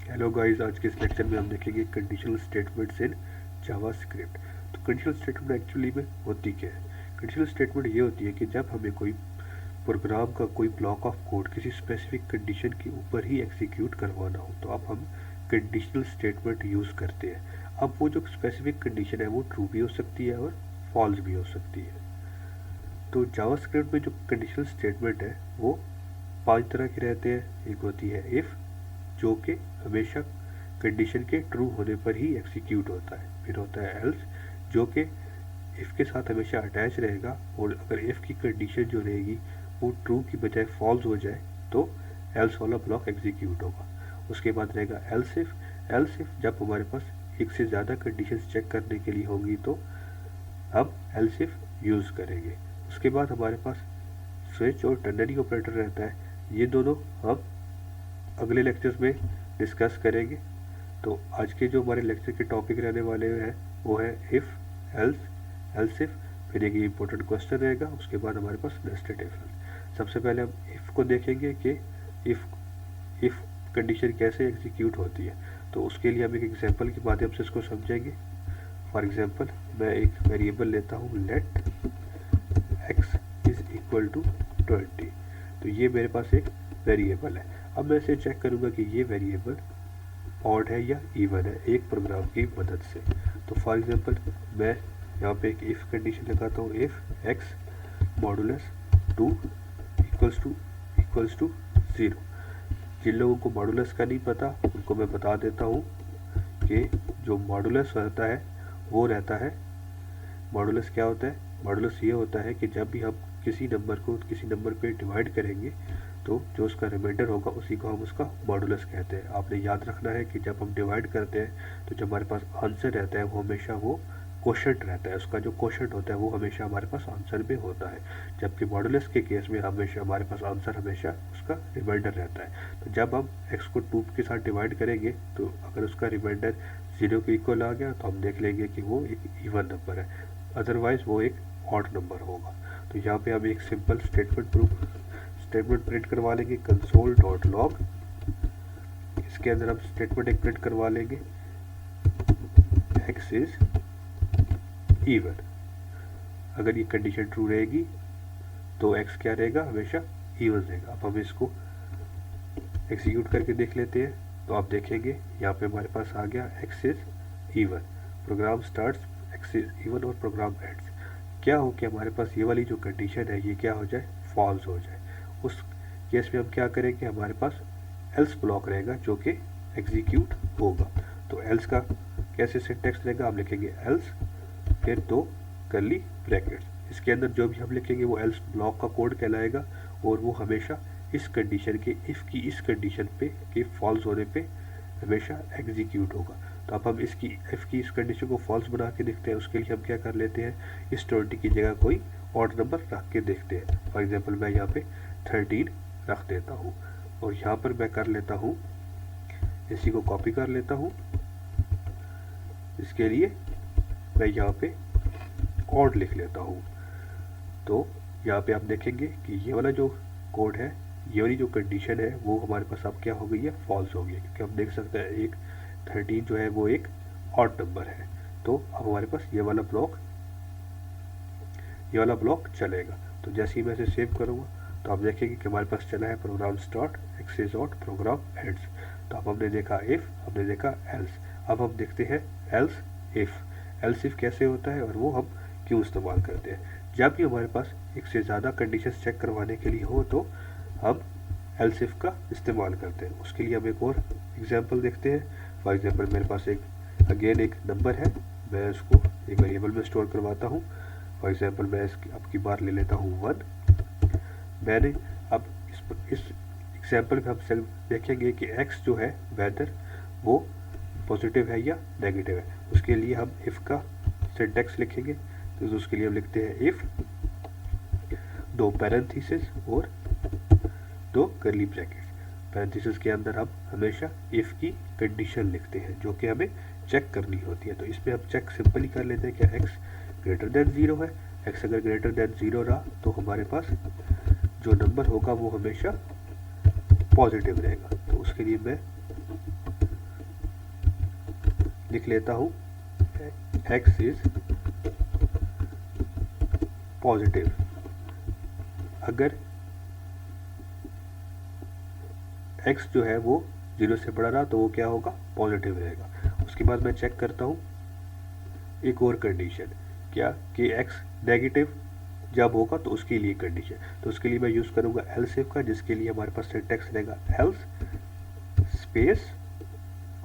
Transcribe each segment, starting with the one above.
Hello guys, आज के इस लेक्चर में हम देखेंगे कंडीशनल स्टेटमेंट्स इन जावास्क्रिप्ट। तो कंडीशनल स्टेटमेंट एक्चुअली में होती क्या है? कंडीशनल स्टेटमेंट ये होती है कि जब हमें कोई प्रोग्राम का कोई ब्लॉक ऑफ कोड किसी स्पेसिफिक कंडीशन के ऊपर ही एग्जीक्यूट करवाना हो तो अब हम कंडीशनल स्टेटमेंट यूज़ करते हैं। अब वो जो स्पेसिफिक कंडीशन है वो ट्रू भी हो सकती है और फॉल्स भी हो सकती है। तो जावास्क्रिप्ट में जो कंडीशनल स्टेटमेंट है वो 5 तरह के रहते हैं। एक होती है इफ़, जो कि हमेशा कंडीशन के ट्रू होने पर ही एग्जीक्यूट होता है। फिर होता है एल्स, जो कि इफ़ के साथ हमेशा अटैच रहेगा और अगर इफ़ की कंडीशन जो रहेगी वो ट्रू की बजाय फॉल्स हो जाए तो एल्स वाला ब्लॉक एग्जीक्यूट होगा। उसके बाद रहेगा एल्स इफ़। एल्स इफ़ जब हमारे पास एक से ज़्यादा कंडीशंस चेक करने के लिए होंगी तो हम एल्स इफ़ यूज़ करेंगे। उसके बाद हमारे पास स्विच और टर्नरी ऑपरेटर रहता है। ये दोनों हम अगले लेक्चर्स में डिस्कस करेंगे। तो आज के जो हमारे लेक्चर के टॉपिक रहने वाले हैं वो है इफ़, एल्स, एल्स इफ, फिर एक इम्पोर्टेंट क्वेश्चन रहेगा। उसके बाद हमारे पास नेस्टेड इफ एल्स। सबसे पहले हम इफ़ को देखेंगे कि इफ़ कंडीशन कैसे एग्जीक्यूट होती है। तो उसके लिए हम एक एग्जांपल के माध्यम से इसको समझेंगे। फॉर एग्जांपल मैं एक वेरिएबल लेता हूँ let x is equal to 20। तो ये मेरे पास एक वेरिएबल है। अब मैं इसे चेक करूँगा कि ये वेरिएबल ऑड है या इवन है एक प्रोग्राम की मदद से। तो फॉर एग्जांपल मैं यहाँ पे एक इफ़ कंडीशन लगाता हूँ, if x modulus 2 equals to 0। जिन लोगों को मॉडुलस का नहीं पता उनको मैं बता देता हूँ कि जो मॉडुलस रहता है वो रहता है, मॉडुलस क्या होता है? मॉडुलस ये होता है कि जब भी हम किसी नंबर को किसी नंबर पे डिवाइड करेंगे तो जो उसका रिमाइंडर होगा उसी को हम उसका मॉडुलस कहते हैं। आपने याद रखना है कि जब हम डिवाइड करते हैं तो जो हमारे पास आंसर रहता है वो हमेशा वो क्वोशंट रहता है। उसका जो क्वोशंट होता है वो हमेशा हमारे पास आंसर में होता है, जबकि मॉडुलस के केस में हमेशा हमारे पास आंसर हमेशा उसका रिमाइंडर रहता है। तो जब हम एक्स को 2 के साथ डिवाइड करेंगे तो अगर उसका रिमाइंडर 0 के इक्वल आ गया तो हम देख लेंगे कि वो एक इवन नंबर है, अदरवाइज वो एक ऑड नंबर होगा। तो यहाँ पे हम एक सिंपल स्टेटमेंट प्रिंट करवा लेंगे, कंसोल डॉट लॉग। इसके अंदर हम स्टेटमेंट एक प्रिंट करवा लेंगे, एक्स इज इवन। अगर ये कंडीशन ट्रू रहेगी तो एक्स क्या रहेगा? हमेशा इवन रहेगा। अब हम इसको एग्जीक्यूट करके देख लेते हैं। तो आप देखेंगे यहाँ पे हमारे पास आ गया x is even, program starts, x is even और प्रोग्राम एंड्स। क्या हो कि हमारे पास ये वाली जो कंडीशन है ये क्या हो जाए? फॉल्स हो जाए। उस केस में हम क्या करेंगे? हमारे पास एल्स ब्लॉक रहेगा जो कि एग्जीक्यूट होगा। तो एल्स का कैसे सिंटैक्स रहेगा? हम लिखेंगे एल्स फिर 2 कर्ली ब्रैकेट्स। इसके अंदर जो भी हम लिखेंगे वो एल्स ब्लॉक का कोड कहलाएगा और वो हमेशा इस कंडीशन के इफ़ की इस कंडीशन पे के फॉल्स होने पे हमेशा एग्जीक्यूट होगा। तो अब हम इसकी इफ़ की इस कंडीशन को फॉल्स बना के देखते हैं। उसके लिए हम क्या कर लेते हैं, इस 20 की जगह कोई ऑड नंबर रख के देखते हैं। फॉर एग्जांपल मैं यहाँ पे 13 रख देता हूँ और यहाँ पर मैं कर लेता हूँ, इसी को कॉपी कर लेता हूँ। इसके लिए मैं यहाँ पे ऑड लिख लेता हूँ। तो यहाँ पे आप देखेंगे कि ये वाला जो कोड है, ये वाली जो कंडीशन है वो हमारे पास अब क्या हो गई है? फॉल्स हो गई है, क्योंकि हम देख सकते हैं एक 13 जो है वो एक ऑड नंबर है। तो अब हमारे पास ये वाला ब्लॉक चलेगा। तो जैसे ही मैं इसे सेव करूँगा तो आप देखेंगे कि हमारे पास चला है program start, x is out, program ends. तो अब हमने देखा इफ़, हमने देखा एल्स। अब हम देखते हैं एल्स इफ़। एल्स इफ़ कैसे होता है और वो हम क्यों इस्तेमाल करते हैं? जब भी हमारे पास एक से ज़्यादा कंडीशंस चेक करवाने के लिए हो तो हम एल्स इफ़ का इस्तेमाल करते हैं। उसके लिए हम एक और एग्जांपल देखते हैं। फॉर एग्जांपल मेरे पास एक नंबर है, मैं उसको एक वेरिएबल में स्टोर करवाता हूँ। फॉर एग्जांपल मैं अब की बार ले लेता हूँ 1। मैंने अब इस एग्जांपल में हम देखेंगे कि एक्स जो है वेदर वो पॉजिटिव है या नेगेटिव है। उसके लिए हम इफ़ का सिंटैक्स लिखेंगे। तो उसके लिए हम लिखते हैं इफ़, 2 पैरेंथेसिस और 2 कर्ली ब्रैकेट्स। पैरेंथेसिस के अंदर हम हमेशा इफ़ की कंडीशन लिखते हैं जो कि हमें चेक करनी होती है। तो इसमें हम चेक सिंपली कर लेते हैं, क्या एक्स ग्रेटर देन 0 है? एक्स अगर ग्रेटर देन 0 रहा तो हमारे पास जो नंबर होगा वो हमेशा पॉजिटिव रहेगा। तो उसके लिए मैं लिख लेता हूँ x इज पॉजिटिव। अगर x जो है वो 0 से बड़ा रहा तो वो क्या होगा, पॉजिटिव रहेगा। उसके बाद मैं चेक करता हूँ एक और कंडीशन, क्या कि x नेगेटिव जब होगा तो उसके लिए कंडीशन, तो उसके लिए मैं यूज़ करूँगा एल्स इफ का, जिसके लिए हमारे पास सिंटैक्स रहेगा एल्स स्पेस,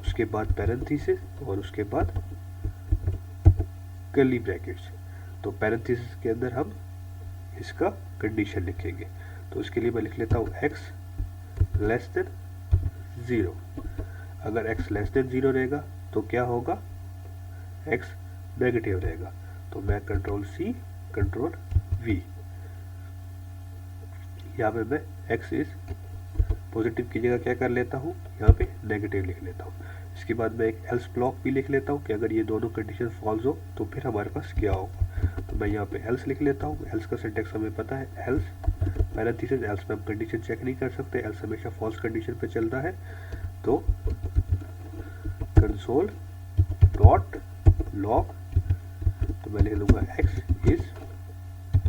उसके बाद पैरेंथेसिस और उसके बाद कर्ली ब्रैकेट्स। तो पैरेंथेसिस के अंदर हम इसका कंडीशन लिखेंगे। तो उसके लिए मैं लिख लेता हूँ x लेस देन 0। अगर x लेस देन 0 रहेगा तो क्या होगा, x नेगेटिव रहेगा। तो मैं कंट्रोल C कंट्रोल V, यहाँ पे मैं x इज पॉजिटिव की जगह क्या कर लेता हूँ, यहाँ पे नेगेटिव लिख लेता हूँ। इसके बाद मैं एक एल्स ब्लॉक भी लिख लेता हूँ कि अगर ये दोनों कंडीशन फॉल्स हो तो फिर हमारे पास क्या होगा। तो मैं यहाँ पे एल्स लिख लेता हूँ। एल्स का सिंटैक्स हमें पता है, एल्स पैरेंथेसिस, एल्स में हम कंडीशन चेक नहीं कर सकते, एल्स हमेशा फॉल्स कंडीशन पे चलता है। तो कंसोल डॉट लॉग, तो मैं लिख लूँगा x इज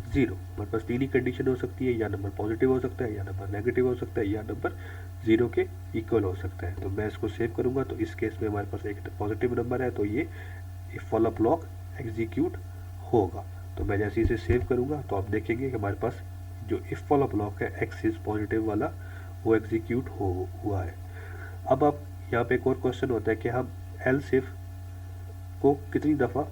0। हमारे पास तीन ही कंडीशन हो सकती है, या नंबर पॉजिटिव हो सकता है, या नंबर नेगेटिव हो सकता है, या नंबर 0 के इक्वल हो सकता है। तो मैं इसको सेव करूंगा। तो इस केस में हमारे पास एक पॉजिटिव नंबर है, तो ये इफ वाला ब्लॉक एग्जीक्यूट होगा। तो मैं जैसे इसे सेव करूंगा तो आप देखेंगे कि हमारे पास जो इफ वाला ब्लॉक है x इज पॉजिटिव वाला, वो एग्जीक्यूट हुआ है। अब आप यहाँ पे एक और क्वेश्चन होता है कि हम एल्स इफ को कितनी दफ़ा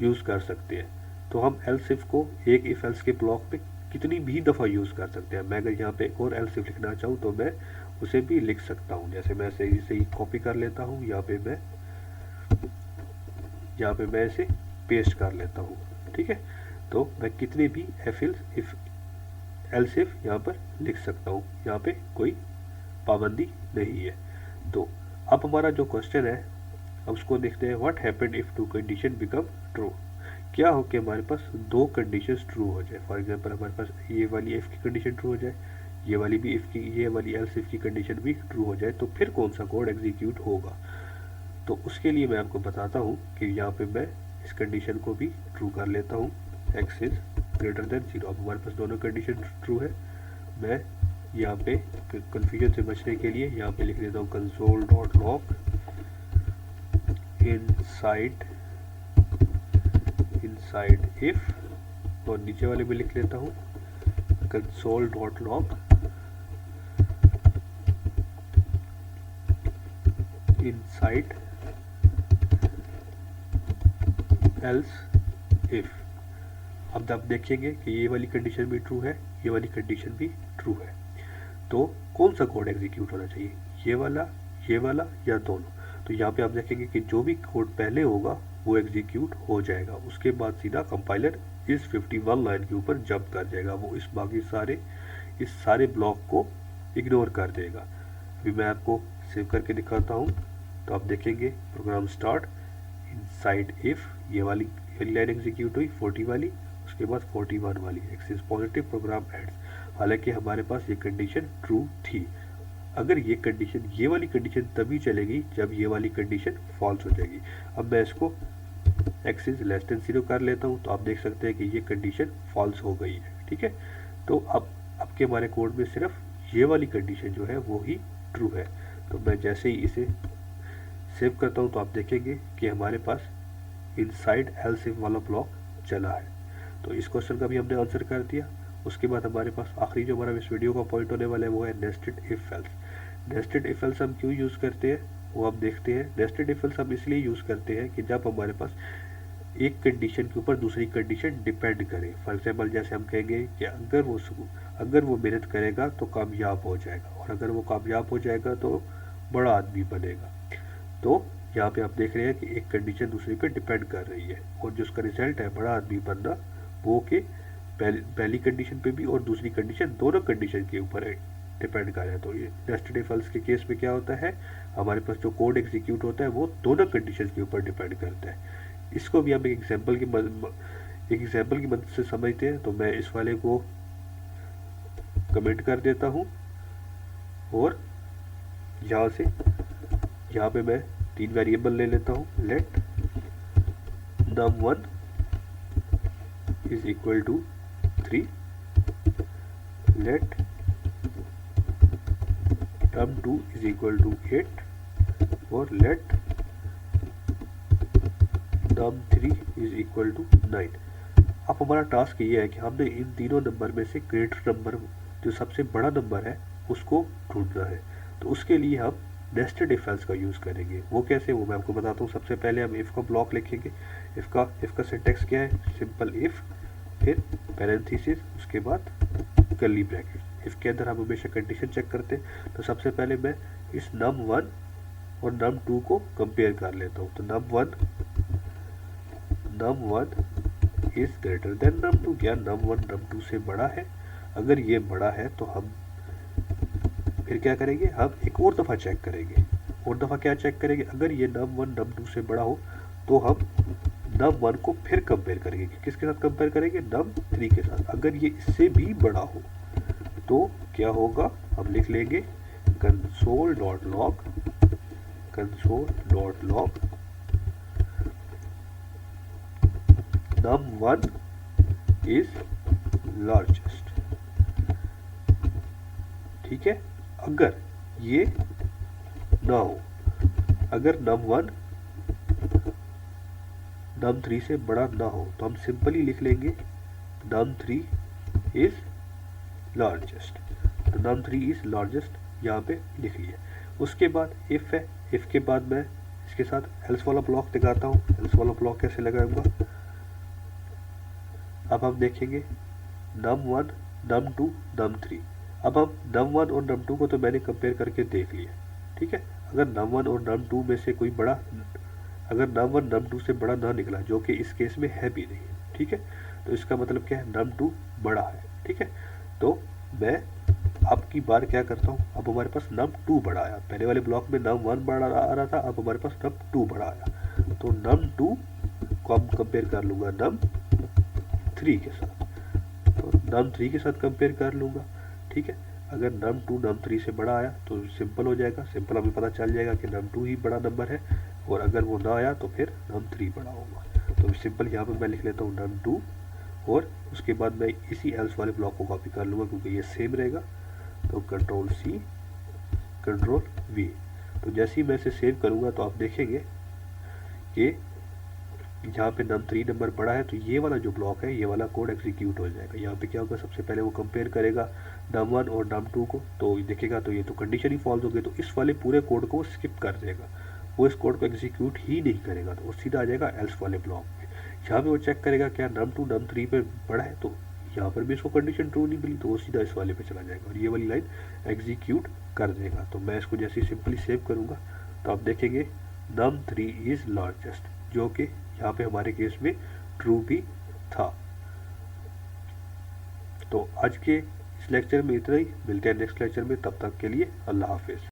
यूज़ कर सकते हैं। तो हम एल्स इफ को एक इफ एल्स के ब्लॉक पे कितनी भी दफ़ा यूज़ कर सकते हैं। मैं अगर यहाँ पे एक और एल्स इफ लिखना चाहूँ तो मैं उसे भी लिख सकता हूँ। जैसे मैं इसे ही कॉपी कर लेता हूँ, यहाँ पे मैं इसे पेस्ट कर लेता हूँ, ठीक है। तो मैं कितने भी इफ एल्स इफ यहाँ पर लिख सकता हूँ, यहाँ पे कोई पाबंदी नहीं है। तो अब हमारा जो क्वेश्चन है अब उसको देखते हैं, what happened if two condition become true. क्या हो कि हमारे पास दो कंडीशंस ट्रू हो जाए। फॉर एग्जांपल हमारे पास ये वाली इफ की कंडीशन ट्रू हो जाए, ये वाली भी इफ की, ये वाली एल्स इफ की कंडीशन भी ट्रू हो जाए, तो फिर कौन सा कोड एग्जीक्यूट होगा। तो उसके लिए मैं आपको बताता हूँ कि यहाँ पे मैं इस कंडीशन को भी ट्रू कर लेता हूँ, x इज ग्रेटर देन 0। अब हमारे पास दोनों कंडीशन ट्रू है। मैं यहाँ पे कन्फ्यूजन से बचने के लिए यहाँ पे लिख देता हूँ console dot log inside if, और नीचे वाले में लिख लेता हूँ console dot log inside else if. अब आप देखेंगे कि ये वाली कंडीशन भी ट्रू है, ये वाली कंडीशन भी ट्रू है। तो कौन सा कोड एग्जीक्यूट होना चाहिए, ये वाला या दोनों। तो यहाँ पे आप देखेंगे कि जो भी कोड पहले होगा वो एग्जीक्यूट हो जाएगा, उसके बाद सीधा कंपाइलर इस 51 लाइन के ऊपर जंप कर जाएगा, वो इस सारे ब्लॉक को इग्नोर कर देगा। अभी मैं आपको सेव करके दिखाता हूँ। तो आप देखेंगे प्रोग्राम स्टार्ट इनसाइड इफ, ये वाली लाइन एग्जीक्यूट हुई 40 वाली, उसके बाद 41 वाली, x is positive, program ends. हालांकि हमारे पास ये कंडीशन ट्रू थी। अगर ये वाली कंडीशन तभी चलेगी जब ये वाली कंडीशन फॉल्स हो जाएगी। अब मैं इसको x इज लेस देन 0 कर लेता हूँ, तो आप देख सकते हैं कि ये कंडीशन फॉल्स हो गई है, ठीक है। तो अब के हमारे कोड में सिर्फ ये वाली कंडीशन जो है वो ही ट्रू है। तो मैं जैसे ही इसे सेव करता हूँ तो आप देखेंगे कि हमारे पास इनसाइड एल्स इफ वाला ब्लॉक चला है। तो इस क्वेश्चन का भी हमने आंसर कर दिया। उसके बाद हमारे पास आखिरी जो हमारा इस वीडियो का पॉइंट होने वाला है वो है nested if else. Nested if else हम क्यों यूज़ करते हैं वो आप देखते हैं। नेस्टेड इफ एल्स हम इसलिए यूज़ करते हैं कि जब हमारे पास एक कंडीशन के ऊपर दूसरी कंडीशन डिपेंड करे। फॉर एग्जांपल जैसे हम कहेंगे कि अगर वो मेहनत करेगा तो कामयाब हो जाएगा, और अगर वो कामयाब हो जाएगा तो बड़ा आदमी बनेगा। तो यहाँ पे आप देख रहे हैं कि एक कंडीशन दूसरे पे डिपेंड कर रही है, और जो उसका रिजल्ट है बड़ा आदमी बनना, वो कि पहली कंडीशन पे भी और दूसरी कंडीशन, दोनों कंडीशन के ऊपर डिपेंड कर रहा है। तो ये नेस्टेड इफ एल्स के केस में क्या होता है, हमारे पास जो कोड एग्जीक्यूट होता है वो दोनों कंडीशन के ऊपर डिपेंड करता है। इसको भी हम एक एग्जाम्पल की मदद से समझते हैं। तो मैं इस वाले को कमेंट कर देता हूँ, और यहाँ पे मैं तीन वेरिएबल ले लेता हूँ, let num1 is equal to 3, let num2 is equal to 8 और late num3 is equal to 9। अब हमारा टास्क ये है कि हमने इन तीनों नंबर में से ग्रेटर नंबर, जो सबसे बड़ा नंबर है, उसको ढूंढना है। तो उसके लिए हम नेस्टेड इफ एल्स का यूज़ करेंगे। वो कैसे, वो मैं आपको बताता हूँ। सबसे पहले हम इफ़ का ब्लॉक लिखेंगे। इफ़ का सिंटेक्स क्या है, सिंपल इफ़, फिर पैरेंथेसिस, उसके बाद कर्ली ब्रैकेट। इफ़ के अंदर हम हमेशा कंडीशन चेक करते हैं। तो सबसे पहले मैं इस num1 और num2 को कंपेयर कर लेता हूँ। तो num1 is greater than num2। क्या num1 num2 से बड़ा है? अगर ये बड़ा है तो हम फिर क्या करेंगे, हम एक और दफ़ा चेक करेंगे। और दफ़ा क्या चेक करेंगे, अगर ये num1 num2 से बड़ा हो तो हम num1 को फिर कंपेयर करेंगे। किसके साथ कंपेयर करेंगे, num3 के साथ। अगर ये इससे भी बड़ा हो तो क्या होगा, हम लिख लेंगे console.log num1 इज लार्जेस्ट। ठीक है, अगर ये ना हो, अगर num1 num3 से बड़ा ना हो तो हम सिंपली लिख लेंगे num3 इज लार्जेस्ट। तो num3 इज लार्जेस्ट यहाँ पे लिख लिया। उसके बाद इफ है, इफ के बाद मैं इसके साथ एल्स वाला ब्लॉक दिखाता हूँ। एल्स वाला ब्लॉक कैसे लगाऊंगा, अब हम देखेंगे num1 num2 num3। अब हम num1 और num2 को तो मैंने कंपेयर करके देख लिया। ठीक है, अगर num1 और num2 में से कोई बड़ा, अगर num1 num2 से बड़ा ना निकला, जो कि इस केस में है भी नहीं, ठीक है, तो इसका मतलब क्या है, num2 बड़ा है। ठीक है, तो मैं अब की बार क्या करता हूँ, अब हमारे पास num2 बड़ा आया। पहले वाले ब्लॉक में num1 बड़ा आ रहा था, अब हमारे पास num2 बड़ा आया। तो num2 को हम कंपेयर कर लूंगा num3 के साथ। तो num3 के साथ कंपेयर कर लूंगा। ठीक है, अगर num2 num3 से बड़ा आया तो सिंपल हो जाएगा, सिंपल हमें पता चल जाएगा कि num2 ही बड़ा नंबर है। और अगर वो ना आया तो फिर num3 बड़ा होगा। तो सिंपल यहाँ पर मैं लिख लेता हूँ num2 और उसके बाद मैं इसी एल्स वाले ब्लॉक को कॉपी कर लूँगा क्योंकि ये सेम रहेगा। तो कंट्रोल सी कंट्रोल वी। तो जैसे ही मैं इसे सेव करूँगा तो आप देखेंगे कि जहाँ पे num3 नंबर बड़ा है तो ये वाला जो ब्लॉक है, ये वाला कोड एग्जीक्यूट हो जाएगा। यहाँ पे क्या होगा, सबसे पहले वो कंपेयर करेगा num1 और num2 को, तो देखेगा तो ये तो कंडीशन ही फॉल्स हो गई, तो इस वाले पूरे कोड को स्किप कर देगा, वो इस कोड को एग्जीक्यूट ही नहीं करेगा। तो वो सीधा आ जाएगा एल्स वाले ब्लॉक में। यहाँ पे वो चेक करेगा क्या num2 num3 पे बड़ा है, तो यहाँ पर भी इसको कंडीशन ट्रू नहीं मिली, तो वो सीधा इस वाले पे चला जाएगा और ये वाली लाइन एग्जीक्यूट कर देगा। तो मैं इसको जैसे ही सिंपली सेव करूँगा तो आप देखेंगे num3 इज लार्जेस्ट, जो कि यहाँ पे हमारे केस में ट्रू भी था। तो आज के इस लेक्चर में इतना ही, मिलते हैं नेक्स्ट लेक्चर में, तब तक के लिए अल्लाह हाफिज़।